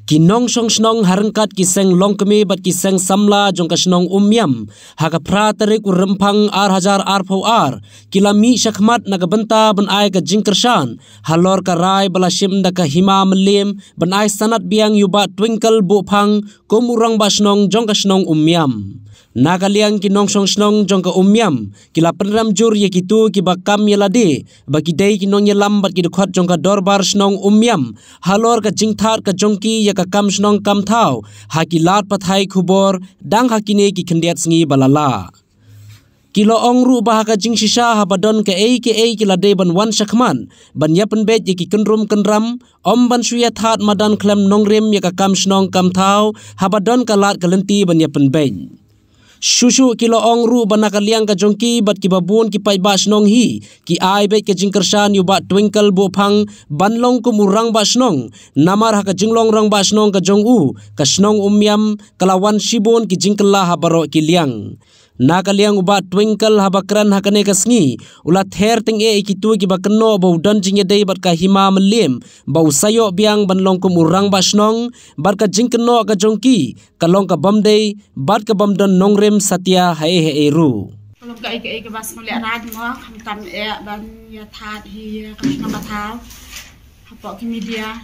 Kinong song snong harangkat kiseng longkemi bat kiseng samla jong ka snong umyam haka pra tarik urempang ar kilami syakmat nagabenta ban ai ka jingkershan halor ka rai balashim da ka hima melim ban ai sanat biang yuba twinkle bu phang komurang ba snong jong ka snong umyam nakaliang kinong song snong jong ka umyam kila penram jur ye kitu ki bakam yelade baki dei kinong yelam bat ki dekhot jong ka dorbar snong umyam halor ka jingthar ka jongki ya ka kam snong kam thau hakilat pathai khubor dang hakine ki khendiat sngi balala kilo ongru bahaka jing shisha habadon ke ei kila de ban wan shakman ban yapen bet ye ki kenrum kenram om ban suya that madan klem nongrem ya ka kam snong kam thau habadon kalat kalenti ban yapen bet Shushu kilo ongru banaka liang ka jongki bat ki babun ki pai ba snong hi ki ai bet ke jingkershan yu ba twinkle bo phang banlong ku murang ba snong namar ha ka jinglong rang ba snong ka jong u ka snong umyam kalawan shibon ki jingkela habaro ki liang nakaliang uba twinkle habakran hakane kasngi ula ther teng e kitu ki bakno bau don jinge dei bat ka hima melim bau sayo biang banlong ku murang ba snong bar ka jingkeno ka jongki kalong ka bamdei bat ka bamdon nongrem satya hae ru kalong ka ke bas mole rad mo kam e ban ya that hi ka snong ba thau hapo ki media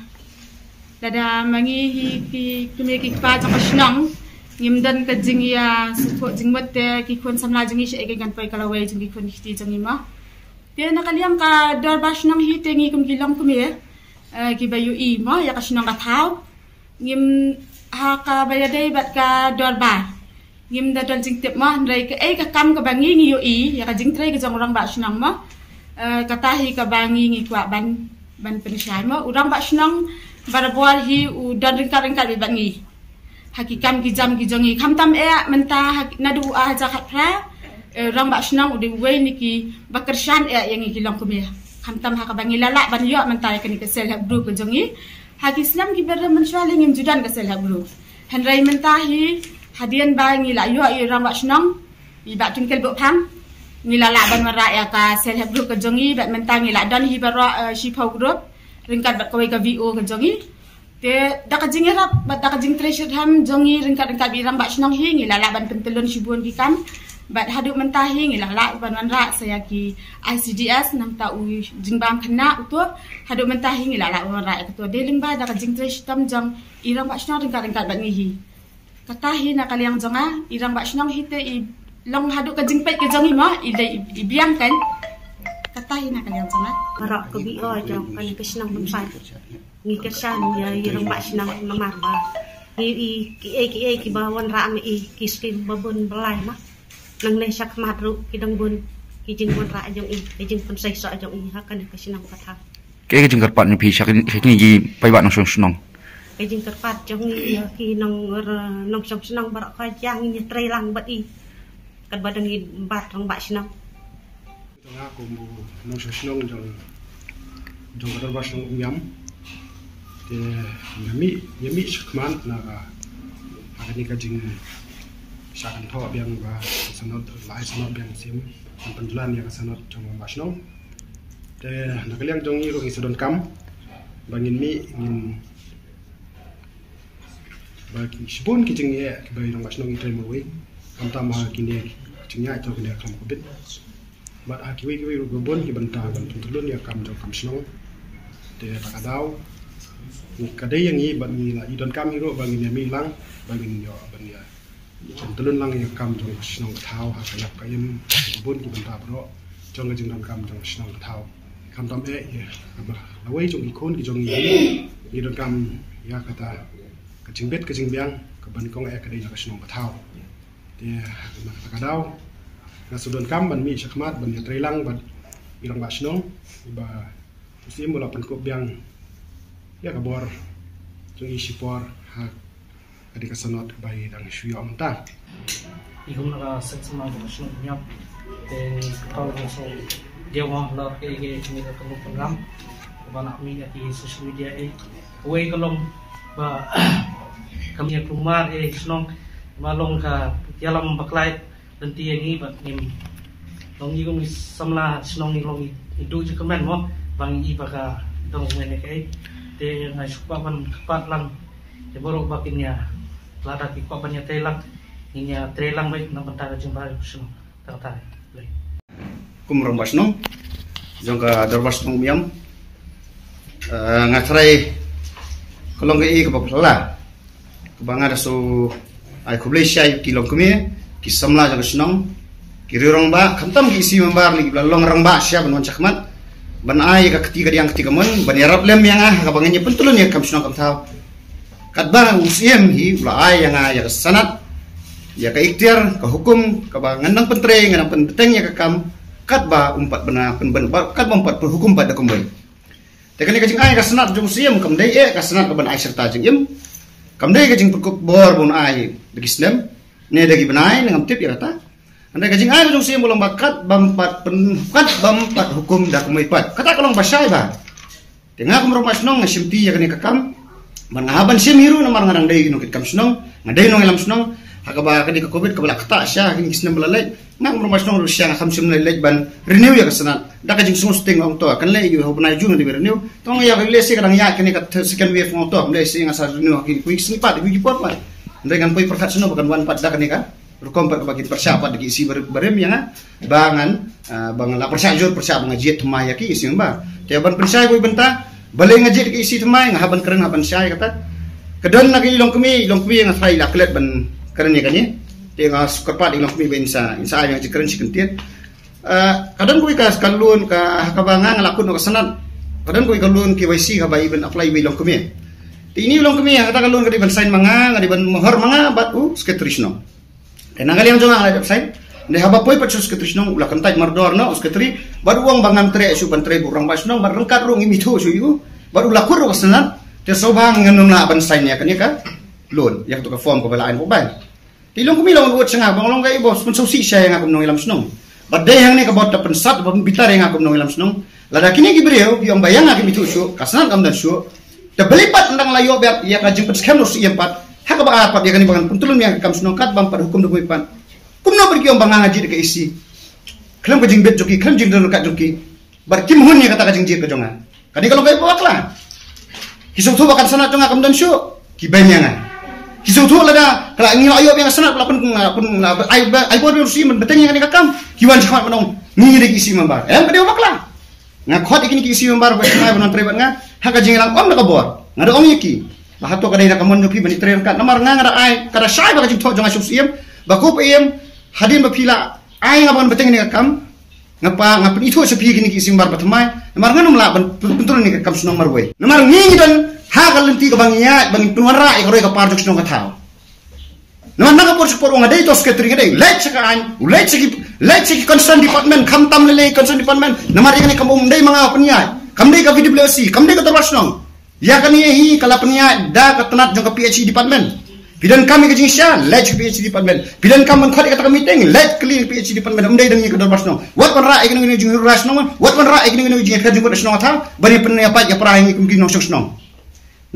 dada mangi hi ki pa ka snong Ngimdan ka jingya supo jingmate ki kon samla jingi she gan pai kalawai jingi kon hiti jingi ma te nakaliam ka dorbash nang hite ngi kum gilang kum ye ki bayu I ma ya ka shnang ka thau ngim ha ka bayadai bat ka dorba ngim da dol jing tep ma ndrai ka ka kam ka bangi ngi yu I ya ka jing trai ka jong orang ba shnang ma ka tahi ka bangi ngi kwa ban pensyai ma urang ba shnang barabwar hi u dan ringka bi bangi hakikam ki jam ki jongi khamtam e menta nadu a jakat pra rang ba snang udi we niki bakershan e yang gilang kumia khamtam ha ka bangi lala ban yo menta ka ni ka sel hab group jongi hak islam ki ber mensuali ngim judan ka sel hab group hanrai menta hi hadian ba ngi la yo rang ba snang i ba tungkel bo pham ngi lala ban mara ya ka sel hab group ka jongi ba menta ngi la dan hi baro shipau group ringkat bat kawai ka vo ka jongi te daka jingirap bat daka jing treasure ham jongi ringkat birang ba snong hi ngi lala ban pentelon shibun ki kam bat haduk mentahi ngi lala ban wanra saya ki ICDS nam ta u jingbam khna uto haduk mentahi ngi lala wanra to deling ba daka jing treasure tam jong irang ba snong ringkat bat ngi hi kata hi na kaliang jonga irang ba snong hi te I long haduk ka jing pet ke jongi ma I biang kan kata hi na kaliang jonga barak ko bi o jong kan ke snong bum sai ngi kersan ya irang ba sinang namar ba ki bawan ra me ki skin babun belai ma nang le sak mat ru ki dang bun ki jing bun ra jong ki jing pun sai so jong hakan ke sinang ka tha ke jing karpat ni pi sak ni ji pai ba nang snong ke jing karpat jong ki nang song sinang barak ka jang ni tre lang ba I kan badang I bat rang ba sinang tengah ko mo nang snong jong ka ba snong yam yami shakman naga agani ka jing shakan thaw biang ba sanot lai sanot biang sim penjualan yang sanot jong basno te nakaliang jong iro ngi sudon kam bangin mi ngin ba ki shibun ki jing ye ki ba iro basno ngi tre mo we kam ta ma ki ne jing ya to ne kam ko bit ba a ki we ro bon ki banta ban penjualan ya kam jong kam sno te takadaw kadai yang I ban ni la idon kam iro bangin ya milang bangin yo ban ya telun lang yang kam jong snong thau ha kayap kayem bun ki banta bro jong jing dan kam jong snong thau kam tam e ya lawai jong ikon ki jong idon kam ya kata ka jing bet ka jing biang ka ban kong e kadai ka snong thau dia ka daw na sudon kam ban mi shakmat ban ya trailang ban irang ba snong ba usim mula pan ko biang ya kabor jong isipor ha adik sanot bai dang shuyo amta ihum na seksama jong snong nyap te kau so dia wang la ke ni ka ko program bana mi ati social media we kalong ba kami kumar snong malong ka yalam baklai dan tiang ni bat nim long ni kong samla snong ni long itu je kemen mo bang I baka dong mene kai te ngai supa ban pat lang Borok bakinnya lada ki papanya telang inya telang baik nang pentara jembari kusno tak. Kumrong basnong jongka dorbasnong miam ngatrai kolong ke kapapala kubanga dasu ai kublai syai kilong kumi kisamla jong snong kirirong ba khantam ki isi membar li long rang ba sya ban chakmat ban ai ka ketiga yang ketiga mon ban yarap lem yang ka banganya pentulun ya kam snong kam thau katba usiem hi ula ai yang ya sanat ya ka ikhtiar ka hukum ka ngandang pentre ngandang penteng ya ka kam katba umpat bena pen katba umpat hukum pada kembali tekan ka jing ai ka sanat jong usiem kam dai ka sanat ka ban ai serta jing im kam dai ka jing perkop bor bon ai digisnem ne dagi benai ngam tip ya kata anda ka jing ai jong usiem bolong bakat bampat bampat hukum dak kembali kata kolong basai ba tengah kumro masnong ngasimti ya kani ka kam mangahaban sim hiru namar ngarang dai nukit kam snong ngadai nong elam snong hakaba kadi ka covid kabala kata sya kini kisnem belalai nang rumah snong rusya ngam sim lalai ban renew ya kasana daka jing sungus ting ong to kan le yu hobna ju ndi renew tong ya le se kadang ya kini ka second wave ong to le se ngasa renew kini quick snipat di pot pa dengan poi perkat sno bukan wan pat dak ni ka rukom pa bagi persyapat di isi barem yang bangan bangan la persyajur persya ngajiet tmaya ki isi ba tiaban persya koi benta balai ngajit ke isi temai ngahaban keren haban syai kata kedon lagi long kemi yang sai laklet ban keren ni kani tengah sukarpat ilong kemi ben insa yang keren sikentit kadon kui ka kalun ka kabangan ngalakun ka sanat kadon kui kalun KYC ka bai ben apply bai long kemi ini long kemi kata kalun ka di ban sign manga ngadi ban mohor manga batu sketrisno kenangali yang jonga ngadi sign ne haba poi pacus ketrisno ula kantai mardor no sketri baru uang bangan tre su ban tre burang basno bar rengkat rung imi thu su yu baru lakur ko sanan te sobang nganung na ban sign ya kan loan yang tu ka form ko balain ko ban tilong kumi long wot sanga bang long kai bos pun sosi sya yang akum nong ilam snong badai yang ne ka bot pen sat ban bitar yang akum nong ilam snong lada kini ki breu yang bayang akim itu su kasanan kam dan su te belipat ndang layo ber ya ka jempet skam no su yempat haka ba apat ya kan bangan puntulun yang kam snong kat bam par hukum duk pan kumno pergi orang bangang ngaji dekat isi kelam kajing bet joki kelam jing dekat joki bar kim hun ya kata kajing jir ke jonga kani kalau kai buat lah kisau tu bakan sana jonga kam dan syu ki banyangan kisau tu lada kalau ngil ayo yang sana pun ai buat rusi men beteng yang kani kakam kiwan jahat menong ngi dek isi membar kadi buat lah ngakot ikini ki isi membar buat mai benon trebat nga haka jing lang om nak bor ngada om yiki lah to kadai nak mon joki bani tren kat namar nga ngada ai kada syai ba kajing to jonga susiem bakup iem hadin bapila ai ngaban beteng ni kam ngapa ngapin itu sepi gini kising bar batmai namar nganum la bentul ni kam sunong marwe namar ngi dan ha kalenti ka bangiya bang tunwara e koroi ka parjuk sunong ka namar naga por support nga dei to secretary dei lech ka an lech ki concern department kam tam le concern department namar yang ni kam dei mga penya kam dei ka VWC kam dei ka terwasnong ya kan hi kala penya da ka tenat jong ka PhD department bidan kami ke jingsya lech PhD department bidan kami khot kata meeting lech clean PhD department umdai dang ke dorbasno wat pan ra ikini jing rasno wat pan ra ikini jing khajung ko dasno tha bani pen apa ya pra ngi kumgi nosok sno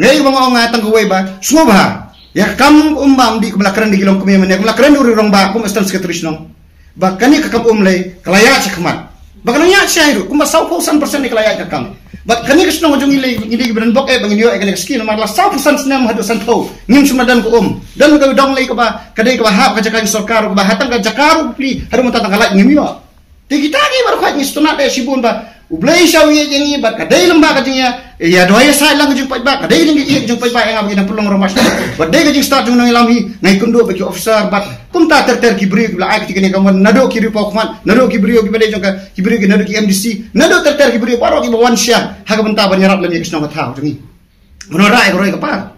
ngai bang ong atang ko wei ba smoba ya kam umbam di kebelakran di kilong kemi men kebelakran uri rong ba kum stan sekretari sno ba kani ka kam umlei kelaya chakmat ba kananya syairu kum ba 100% ni kelaya kakam bat kani kesno ngajung ini beran bok bangin yo ekale skin marla 100% senam hadu santo ngim sumadan ko dan ka dong lei ka ba kadai ka ha ka jakan sarkar ka ba hatang ka jakaru pli hadu mata tangala ngim yo te kita gi baru khat ni stona de sibun ba ublai sawi jengi ba kadai lamba ka jinya ya doya sai lang jung pai ba kadai ling gi jung pai ba yang abin pulong romas ba dei ka jing start jung nang ilami ngai kundo bagi officer ba kum ta ter kibri la ai ketika ni kaman nado kiri pokman nado kibri ki bade jung ka kibri ki nado ki MDC nado ter kibri paro ki bawan sya ha ka benta ban yarap lam kisno ka thau jengi menora ai roi ka par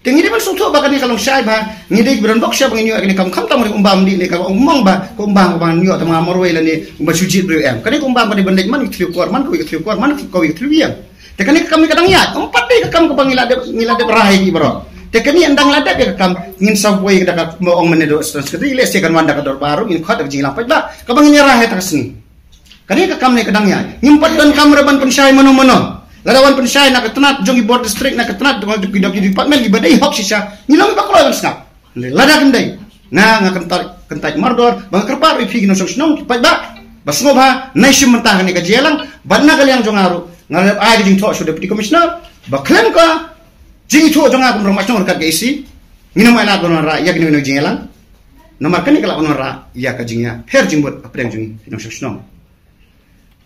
tengi de ban sutu ba kan ni kalong syai ba ngi de beran bok sya bangin yo akini kam tam ri umbam di le ka umong ba ko umbang ba yo tama morwe la ni umba sujit bre em kani ko umbam ba di bandek man ki kor man ko ki kor man ko ki triwian te kani kami kadang ya empat de kam ko bangila de rahi ki bro te kani andang ladap ya kam ngin subway ka mo ong menedo sekretari le se kan wanda ka dor baru in khat jing lapat ba ka bangin rahi ta sini kani ka kam ni kadang ya ngimpat dan kamera ban pensyai mono ladawan pensyai nak ketenat jongi board district nak ketenat dengan di department di badai hok sisa ngilang ba ko snap lada kendai na kentai mardor bang kerpar ipi gino snong pa ba basno ba naisim mentah ni ka jelang badna kali yang jongaru ngarep ai jing tok sudah deputy commissioner ba klem ka jing itu jonga kum rong masnong kat isi ngina mai la gon ra ya kini no jingelan nomor kan kala on ra ya ka jingya her jingbot apreng jingi kinong shnong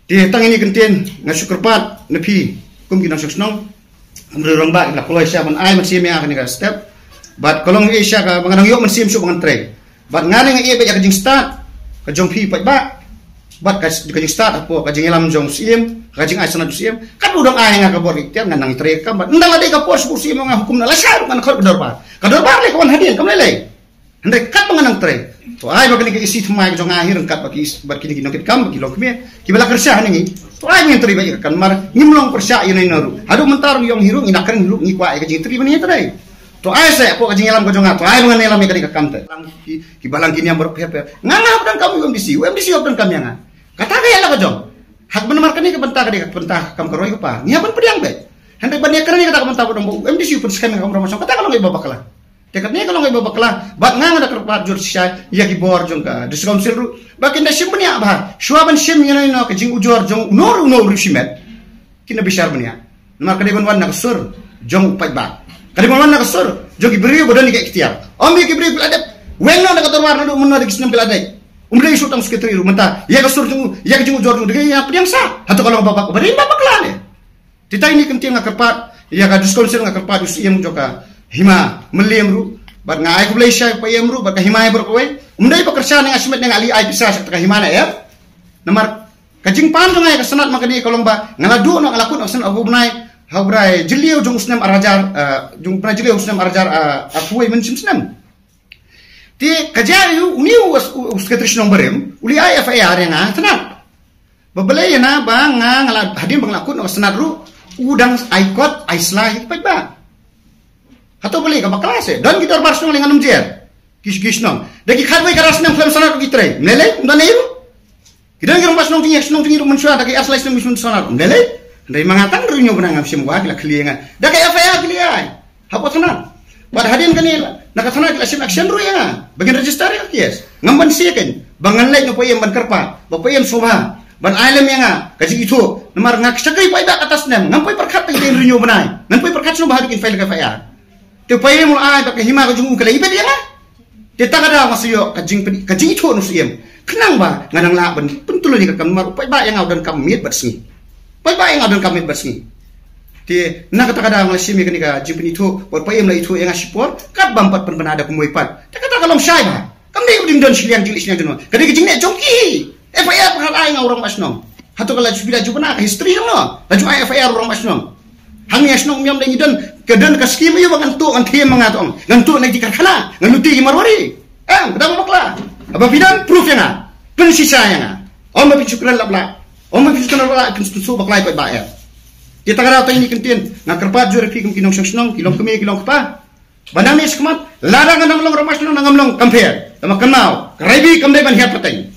di tang ini kentien ngasukerpat nepi kum kinong shnong rong ba la koloi sya ban ai man sim ya kan ka step bat kolong Asia ka banganang yo man sim su bangan tre bat ngane ngai be ya ka jing start ka jong pi pai ba bat ka jing start apo ka jing elam jong sim ka jing asana sim kan udang ai nga ka bor tiap nganang tre ka bat ndala de ka pos sim nga hukum na la sya kan khol kador ba le kawan hadian kam lele ndai kat banganang tre to ai ba kini ka isi thumai jong ahir kat ba ki bat kini kinong kit kam ki lok me ki bala kerja ni to ai men tri ba kan mar ngimlong persya yun naru adu mentar yong hiru nginakan hiru ngi kwa ka jing tri bani tre to ai se apo kajing elam ko jonga to ai mengenai elam ikani kamte ki balang kini yang berpepe nganga dan kamu MDC dan kami yang kata kaya lah ko jong hak benar kani ke bentah kadi bentah kam ko roy ko pa nya ban pediang be hendak ban ya kerani kata bentah ko dong MDC pun skan kam romasong kata kalau ngai babakala dekat ni kalau ngai babakala bat nganga da kerpat jur sia ya ki bor jong ka diskon silru bakin da shimbnya ba shuaban shim yana no kajing ujor jong noru shimet kina bishar bania mar kadi ban wan nak sur jong pai ba kadi mana nak sur jogi beri bodan ni ikhtiar ombi ki beri biladep wenno nak torwar nadu munna di kisnam biladai umri isu tang sekretari rumanta ya ka sur jungu ya ka jungu jor de ya pediang sa hatu kalau bapak beri bapak klane tita ini kenting ngakerpat ya ka diskonsel ngakerpat us iam joka hima meliem ru bat ngai ku Malaysia pa iam ru bat ka hima ber kowe umdai pekerjaan yang asmet yang ali ai bisa ka himana ya namar kajing pan jongai ka senat makani kalau ba ngaladu nak ngalakun asan abu benai Habrai jeliau jung usnam arajar jung pernah jeliau usnam arajar afuai mensim senam. Ti kajayu uniu usketrishnong berem uli ai FIR yang tenat. Babelai na bang ngala hadim bang lakun senat ru udang aikot aislah hit ba. Hato beli ka kelas dan kita barsnong lengan umjer. Kis-kisnong. Dagi khadwai karasnam klam senat kitre. Mele undaneu. Kita ngirum basnong tingi mensua dagi aslai snong misun senat. Mele dari mangatan runyo benang sim wa kila kliengan da kay FIA kliai hapo sana bad hadin kanila nakasana kila sim action ru ya bagian register ya yes ngamban siken bangan lay no payem ban kerpa ba payem subha ban alam ya kaji itu namar ngak sagai pai ba atas nem ngampai perkat tin runyo benai ngampai perkat no bahadikin file ka FIA te payem ul ai ba ka hima ka jungu kala ibet ya te takada masiyo kajing itu no siem kenang ba nganang la ban pentulo ni ka kamar pai ba yang dan kamit batsi pai yang adon kami bersih. Ti nak kata kadang Malaysia mi kenika jimpin itu, pai yang itu yang asipor, kat bampat pen ada kumuipat. Tak kata kalau syai bah, kami udin don siliang jilis yang jenuh. Kadi kecing nek jongki. FIR hal ai ngau orang masnong. Hatu kalau sudah jupana history no. Laju ai FIR orang masnong. Hang yasnong miam deng don kedan ka skim yu bangan tu an thiem mangatong. Ngan tu nek dikarkhana, ngan nuti marwari. Kedang bakla. Aba bidan proof yang pen sisa yang. Om bicukran labla. Om mengkiskan orang akan susu baklai pai bayar. Kita kata ini kentien ngakerpat jure fi kinong shnong kilong kemi kilong kepa. Banang ni skmat larang nang long ramas nang ngamlong compare. Tama kenau. Rebi kamdai ban hiat pateng.